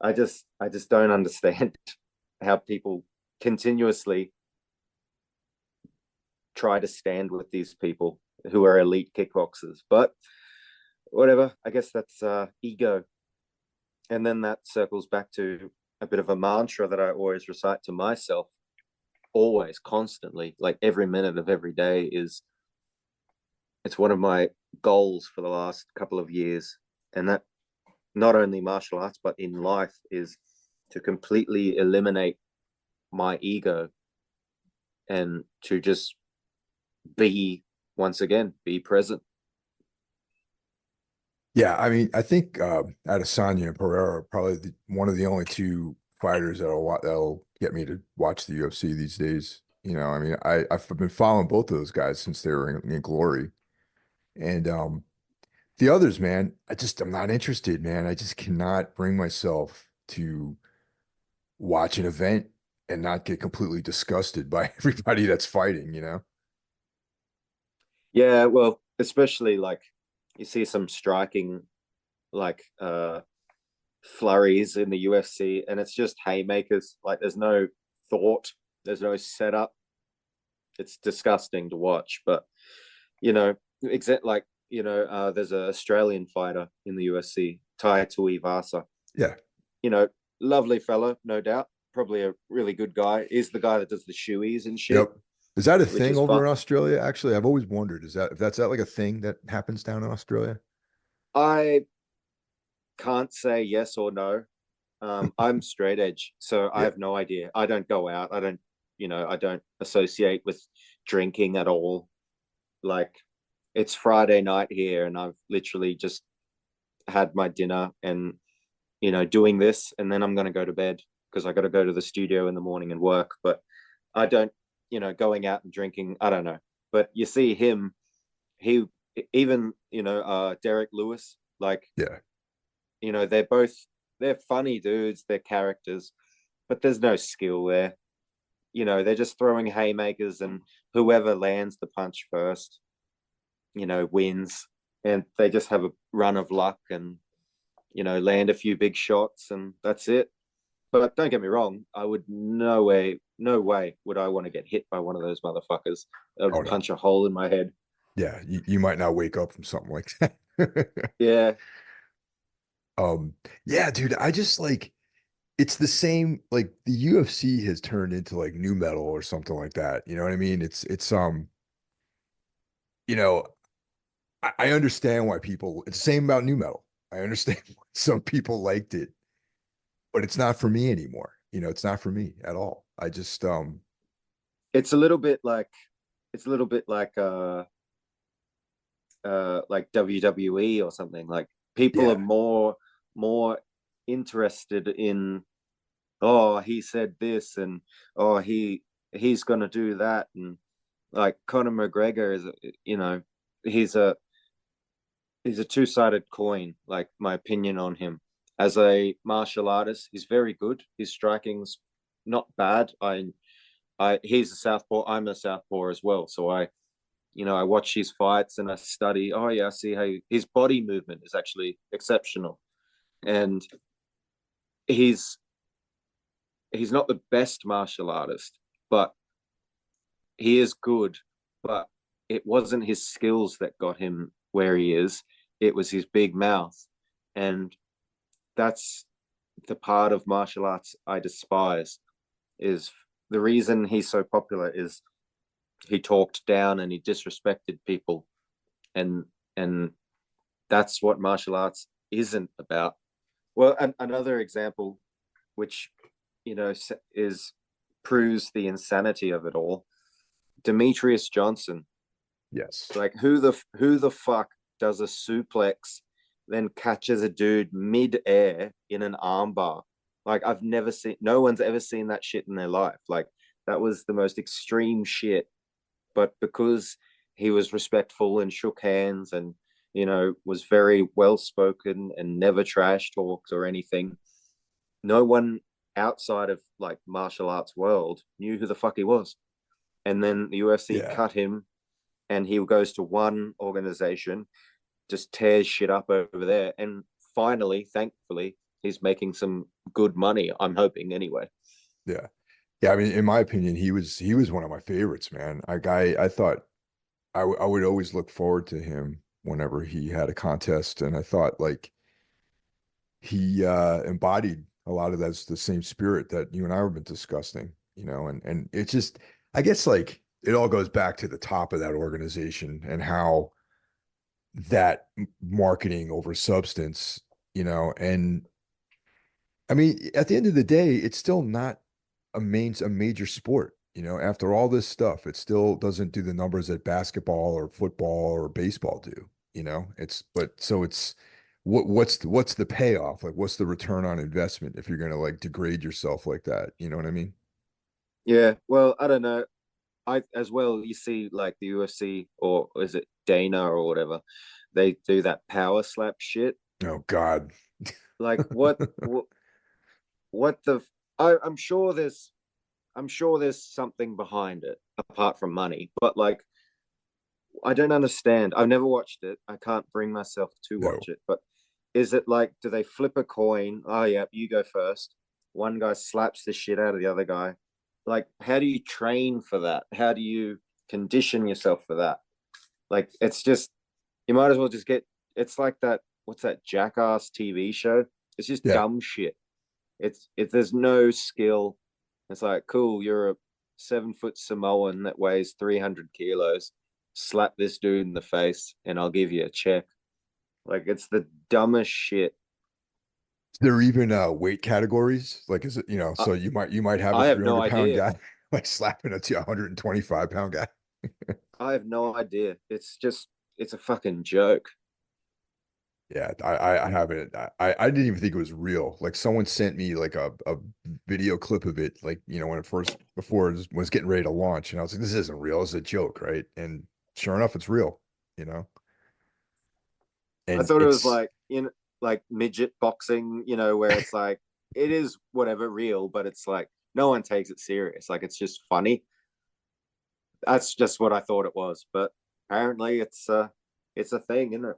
I just don't understand how people continuously try to stand with these people who are elite kickboxers. But whatever, I guess that's ego. And then that circles back to a bit of a mantra that I always recite to myself, always, constantly, like every minute of every day is it's one of my goals for the last couple of years. And that not only martial arts, but in life is to completely eliminate my ego and to just be, once again, be present. Yeah, I mean, I think Adesanya and Pereira are probably one of the only two fighters that'll get me to watch the UFC these days. I mean, I've been following both of those guys since they were in glory, and the others, man, I'm not interested, man. I just cannot bring myself to watch an event and not get completely disgusted by everybody that's fighting. Yeah, well, especially like you see some striking like flurries in the UFC, and it's just haymakers. Like there's no thought, there's no setup. It's disgusting to watch. But exact like there's an Australian fighter in the UFC, Tai Tuivasa. Yeah. You know, lovely fella, no doubt. Probably a really good guy. Is the guy that does the shoeies and shit, Yep. Is that a which thing is fun. over in Australia? Actually, I've always wondered, is that if that's that like a thing that happens down in Australia? I can't say yes or no. I'm straight edge, so I Yeah. have no idea. I don't go out. I don't associate with drinking at all. Like it's Friday night here, and I've literally just had my dinner and doing this, and then I'm gonna go to bed because I got to go to the studio in the morning and work. But I don't, going out and drinking. I don't know. But you see him, he even Derek Lewis, like Yeah. they're both they're funny dudes, they're characters, but there's no skill there. They're just throwing haymakers, and whoever lands the punch first, wins. And they just have a run of luck and, land a few big shots, and that's it. But don't get me wrong, I would no way would I want to get hit by one of those motherfuckers. That Oh would no. punch a hole in my head. Yeah, you might not wake up from something like that. Yeah, Um, yeah, dude, I just like it's the same like the UFC has turned into like new metal or something like that. You know what I mean? It's you know, I understand why people it's the same about new metal. I understand why some people liked it, but it's not for me anymore. It's not for me at all. I just it's a little bit like it's a little bit like WWE or something. Like people are yeah, more interested in, oh, he said this, and oh, he's gonna do that. And like Conor McGregor is, he's a he's a two-sided coin. Like, my opinion on him as a martial artist, he's very good. His striking's not bad. He's a southpaw. I'm a southpaw as well. So I watch his fights and I study. Oh yeah, I see how his body movement is actually exceptional, and he's he's not the best martial artist, but he is good. But it wasn't his skills that got him where he is. It was his big mouth, and that's the part of martial arts I despise. Is the reason he's so popular is he talked down and he disrespected people, and and that's what martial arts isn't about. Well, another example, which is proves the insanity of it all. Demetrius Johnson, yes. like who the fuck does a suplex, then catches a dude mid-air in an armbar? Like, I've never seen. No one's ever seen that shit in their life. Like, that was the most extreme shit. But because he was respectful and shook hands and was very well spoken and never trash talked or anything, no one outside of like martial arts world knew who the fuck he was. And then the UFC Yeah. cut him, and he goes to one organization, just tears shit up over there, and finally, thankfully, he's making some good money. I'm hoping anyway. Yeah. Yeah, I mean, in my opinion, he was one of my favorites, man. I thought I would always look forward to him whenever he had a contest, and I thought like he embodied a lot of that's the same spirit that you and I have been discussing, and it's just I guess like it all goes back to the top of that organization and how that marketing over substance, and I mean, at the end of the day, it's still not a major sport. After all this stuff, it still doesn't do the numbers that basketball or football or baseball do. It's what's the payoff? Like, what's the return on investment if you're gonna like degrade yourself like that? You know what I mean? Yeah, well, I don't know. I as well. You see, like the UFC, or is it Dana or whatever? They do that power slap shit. Oh God. Like, what the? I'm sure there's something behind it apart from money. But like, I don't understand. I've never watched it. I can't bring myself to No. watch it. But is it like, do they flip a coin? Oh yeah, you go first. One guy slaps the shit out of the other guy. Like, how do you train for that? How do you condition yourself for that? Like, it's just, you might as well just get. It's like that. What's that Jackass TV show? It's just Yeah. dumb shit. There's no skill. It's like, cool, you're a 7 foot Samoan that weighs 300 kilos. Slap this dude in the face, and I'll give you a check. Like, it's the dumbest shit. There are even weight categories. Like, is it, I, so you might have a I have 300 no pound idea. guy like slapping a 125-pound guy. I have no idea. It's a fucking joke. Yeah, I haven't. I didn't even think it was real. Like someone sent me like a video clip of it, like when it first before it was getting ready to launch, and I was like, this isn't real. It's a joke, right? And sure enough, it's real. You know, I and thought it was it's like, like midget boxing, where it's like it is whatever real, but it's like no one takes it serious. Like it's just funny. That's just what I thought it was, but apparently it's a thing, isn't it?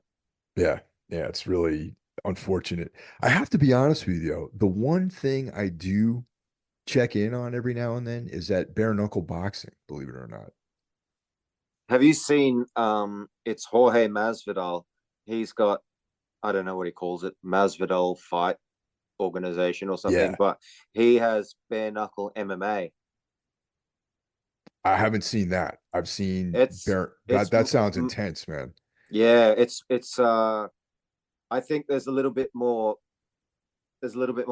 Yeah. Yeah, it's really unfortunate. I have to be honest with you, though. The one thing I do check in on every now and then is that bare knuckle boxing, believe it or not. Have you seen it's Jorge Masvidal? He's got, I don't know what he calls it, Masvidal Fight Organization or something, Yeah, but he has bare knuckle MMA. I haven't seen that. I've seen It's bare it's that sounds intense, man. yeah, it's I think there's a little bit more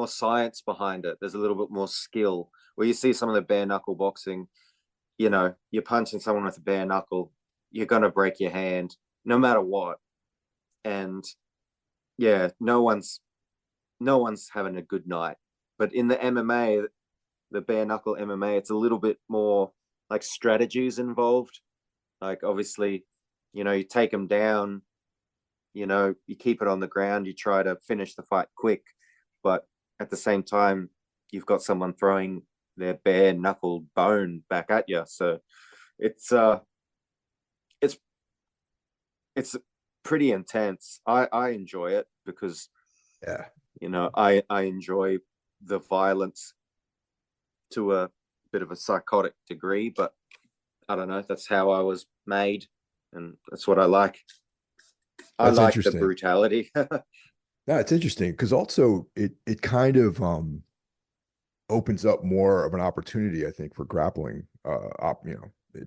science behind it. There's a little bit more skill. Where you see some of the bare knuckle boxing, you're punching someone with a bare knuckle, you're gonna break your hand no matter what. And yeah, no one's having a good night. But in the MMA, the bare knuckle MMA, it's a little bit more like strategies involved. Like obviously, you take them down, you keep it on the ground, you try to finish the fight quick, but at the same time, you've got someone throwing their bare knuckle bone back at you. So it's uh it's it's pretty intense. I enjoy it because Yeah, I enjoy the violence to a bit of a psychotic degree, but I don't know. That's how I was made, and that's what I like. I that's like the interesting. brutality. Yeah, it's interesting because also it kind of opens up more of an opportunity, I think, for grappling,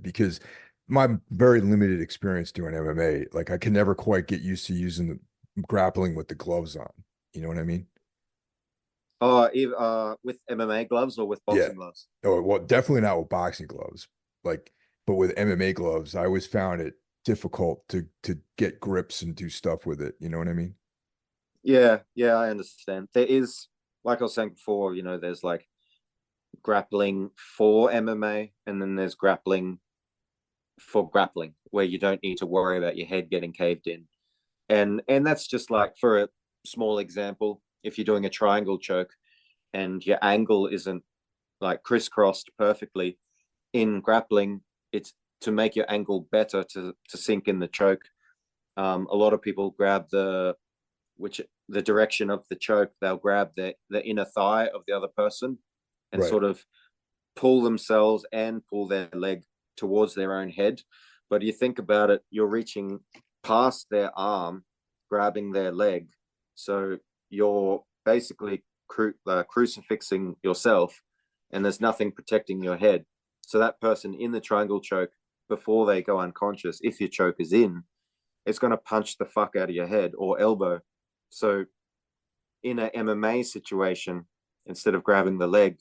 because my very limited experience doing MMA, like I can never quite get used to using the grappling with the gloves on. You know what I mean? With MMA gloves or with Yeah. boxing gloves? Oh, well, definitely not with boxing gloves. Like, but with MMA gloves, I always found it difficult to get grips and do stuff with it. You know what I mean? Yeah, yeah, I understand. There is, like I was saying before, there's like grappling for MMA, and then there's grappling for grappling, where you don't need to worry about your head getting caved in. And that's just like for a small example, if you're doing a triangle choke and your angle isn't like crisscrossed perfectly in grappling, it's to make your angle better to sink in the choke. A lot of people grab the direction of the choke. They'll grab the inner thigh of the other person and Right. sort of pull themselves and pull their leg towards their own head. But you think about it, you're reaching past their arm, grabbing their leg. So you're basically crucifixing yourself, and there's nothing protecting your head. So that person in the triangle choke, before they go unconscious, if your choke is in, it's going to punch the fuck out of your head or elbow. So in an MMA situation, instead of grabbing the leg,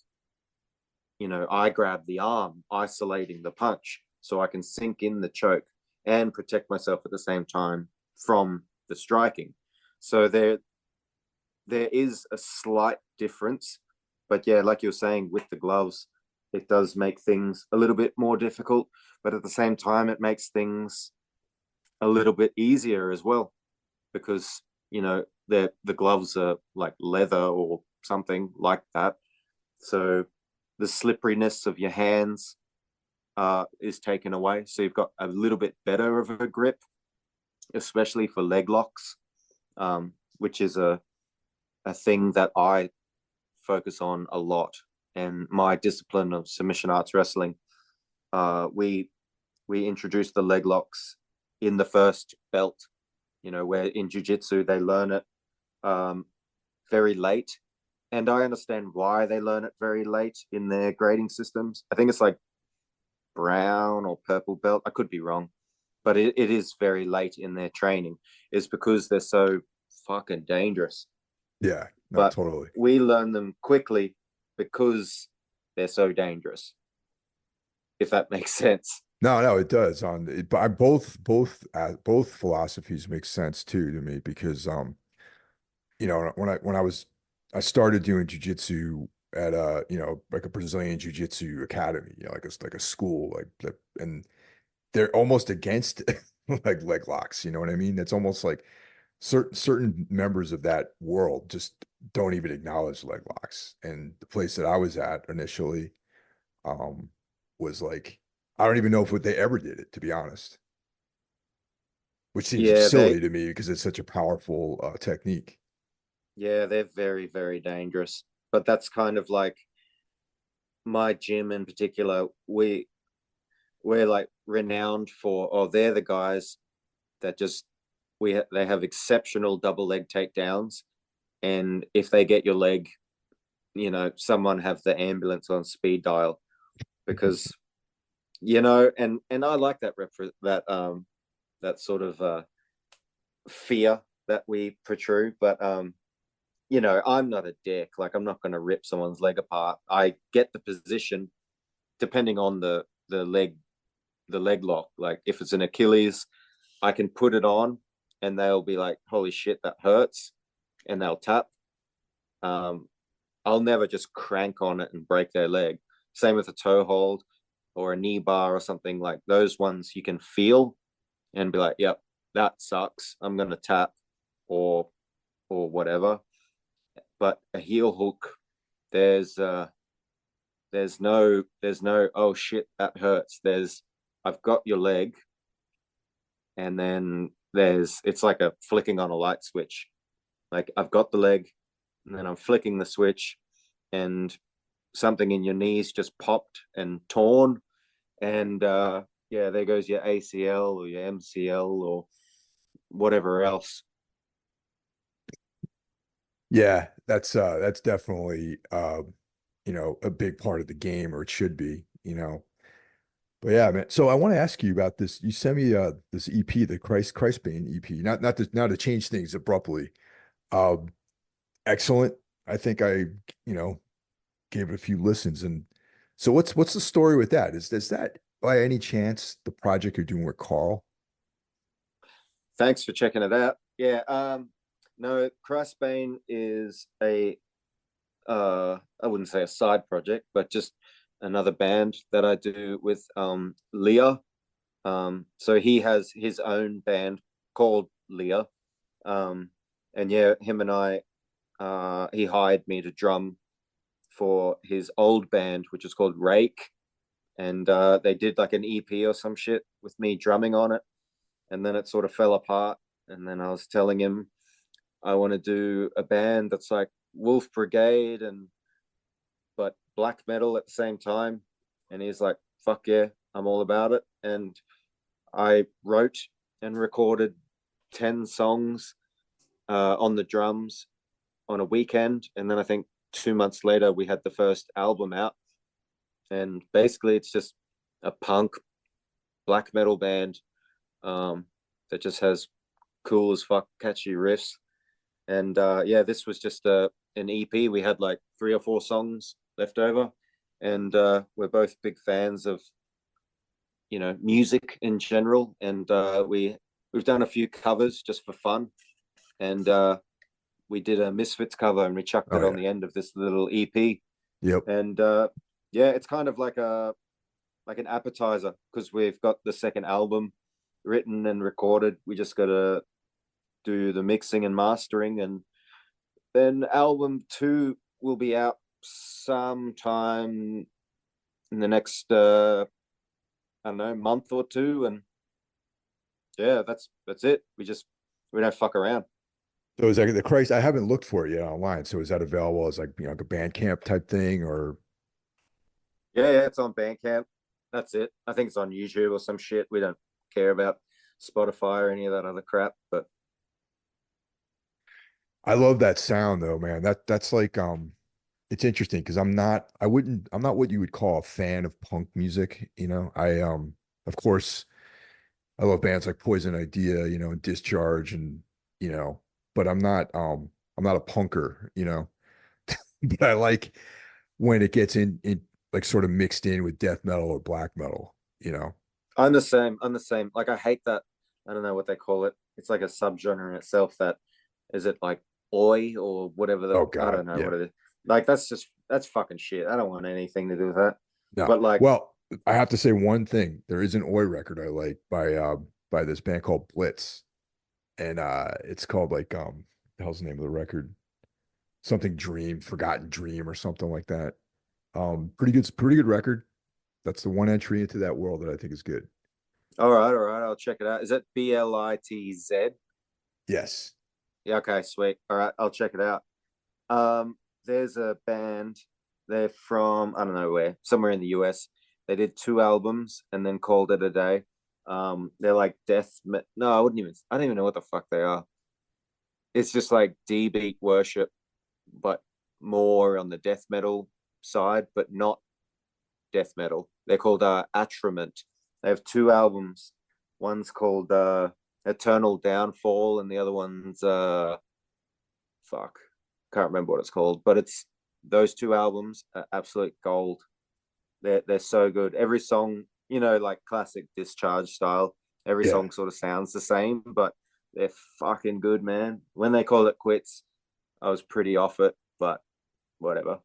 I grab the arm, isolating the punch so I can sink in the choke and protect myself at the same time from the striking. So there is a slight difference, but yeah, like you were saying with the gloves, it does make things a little bit more difficult, but at the same time, it makes things a little bit easier as well because the gloves are like leather or something like that. So the slipperiness of your hands is taken away. So you've got a little bit better of a grip, especially for leg locks, which is a thing that I focus on a lot. And my discipline of submission arts wrestling, we introduced the leg locks in the first belt. Where in jiu-jitsu they learn it um, very late, and I understand why they learn it very late in their grading systems. I think it's like brown or purple belt. I could be wrong, but it is very late in their training. Is because they're so fucking dangerous. Yeah. No, But totally. we learn them quickly because they're so dangerous. If that makes sense. No, no, it does. But both philosophies make sense too to me because when I started doing jujitsu at like a Brazilian jiu-jitsu academy, like a school and they're almost against like leg locks, you know what I mean? It's almost like certain members of that world just don't even acknowledge leg locks. And the place that I was at initially, um, was like, I don't even know if they ever did it, to be honest, which seems Yeah, silly to me because it's such a powerful technique. they're very, very dangerous. But that's kind of like my gym in particular. We're like renowned for, oh, they're the guys that just they have exceptional double leg takedowns, and if they get your leg, someone have the ambulance on speed dial, because and I like that sort of fear that we protrude, but I'm not a dick. Like, I'm not going to rip someone's leg apart. I get the position depending on the leg lock. Like, if it's an Achilles, I can put it on and they'll be like, holy shit, that hurts, and they'll tap. um I'll never just crank on it and break their leg. Same with a toe hold or a knee bar or something. Like, those ones you can feel and be like, yep, that sucks, I'm gonna tap, or whatever. But a heel hook, there's there's no, oh shit, that hurts. I've got your leg, and then it's like a flicking on a light switch. Like, I've got the leg, and then I'm flicking the switch, and something in your knees just popped and torn, and yeah, there goes your ACL or your MCL or whatever else. Yeah, that's definitely a big part of the game, or it should be, But yeah, man. So I want to ask you about this. You sent me this EP, the Christbane EP. Not to change things abruptly. Um, Excellent. I think you know, gave it a few listens. And so what's the story with that? Is that by any chance the project you're doing with Carl? Thanks for checking it out. Yeah, no, Christbane is I wouldn't say a side project, but just another band that I do with Leah. So he has his own band called Leah. Um, and yeah, him and I, he hired me to drum for his old band, which is called Rake. And they did like an EP or some shit with me drumming on it. And then it sort of fell apart. And then I was telling him I want to do a band that's like Wolf Brigade and but black metal at the same time. And he's like, fuck yeah, I'm all about it. And I wrote and recorded 10 songs on the drums on a weekend. And then I think 2 months later, we had the first album out. And basically, it's just a punk black metal band um, that just has cool as fuck catchy riffs. And yeah, this was just an EP. We had like 3 or 4 songs left over, and we're both big fans of music in general. And we've done a few covers just for fun, and we did a Misfits cover and we chucked Oh it on yeah. the end of this little EP. Yep. And yeah, it's kind of like an appetizer, because we've got the second album written and recorded. We just got to do the mixing and mastering, and then album 2 will be out sometime in the next I don't know, month or two. And yeah, that's it. We don't fuck around. So is that the Christ? I haven't looked for it yet online. So is that available as like like a Bandcamp type thing or Yeah, it's on Bandcamp. That's it. I think it's on YouTube or some shit. We don't care about Spotify or any of that other crap. But I love that sound though, man. That's like it's interesting because I'm not what you would call a fan of punk music, I of course I love bands like Poison Idea, and Discharge and you know, but I'm not a punker, but I like when it gets in like sort of mixed in with death metal or black metal. I'm the same. I'm the same. Like, I hate that. I don't know what they call it. It's like a subgenre in itself. That is it, like oi or whatever. Oh I God, don't know yeah. what it is. Like, that's fucking shit. I don't want anything to do with that. No. But like, Well, I have to say one thing. There is an Oi record I like by this band called Blitz. and it's called like the hell's the name of the record? Something Dream, Forgotten Dream, or something like that. Pretty good record. That's the one entry into that world that I think is good. All right. I'll check it out. Is it Blitz? Yes. Yeah. Okay. Sweet. All right. I'll check it out. There's a band. They're from I don't know where, somewhere in the US. They did two albums and then called it a day. They're like no, I wouldn't even. I don't even know what the fuck they are. It's just like D beat worship, but more on the death metal side, but not death metal. They're called Atrament. They have two albums. One's called Eternal Downfall, and the other one's fuck, can't remember what it's called. But it's those two albums are absolute gold. They're so good. Every song, like classic Discharge style. Every Yeah. song sort of sounds the same, but they're fucking good, man. When they called it quits, I was pretty off it, but whatever.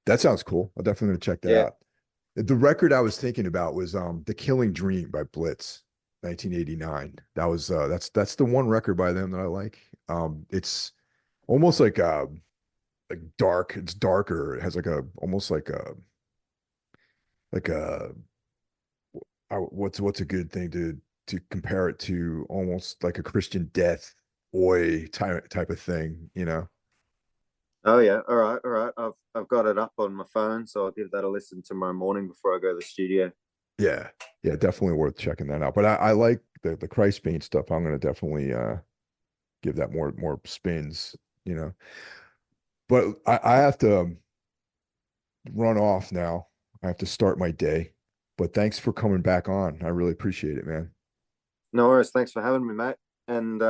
That sounds cool. I'm definitely gonna check that Yeah. out. The record I was thinking about was The Killing Dream by Blitz, 1989. That's the one record by them that I like. It's almost like dark. It's darker. It has like a almost like a what's a good thing to compare it to, almost like a Christian death oi type of thing, you know? Oh yeah. All right. I've got it up on my phone, so I'll give that a listen tomorrow morning before I go to the studio. Yeah. Yeah, definitely worth checking that out. But I like the Christ paint stuff. I'm gonna definitely give that more spins, you know. But I have to run off now. I have to start my day. But thanks for coming back on. I really appreciate it, man. No worries. Thanks for having me, mate. And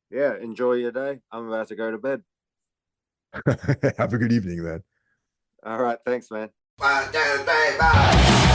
yeah, enjoy your day. I'm about to go to bed. Have a good evening, man. All right. Thanks, man. 1, 2, 3, 4.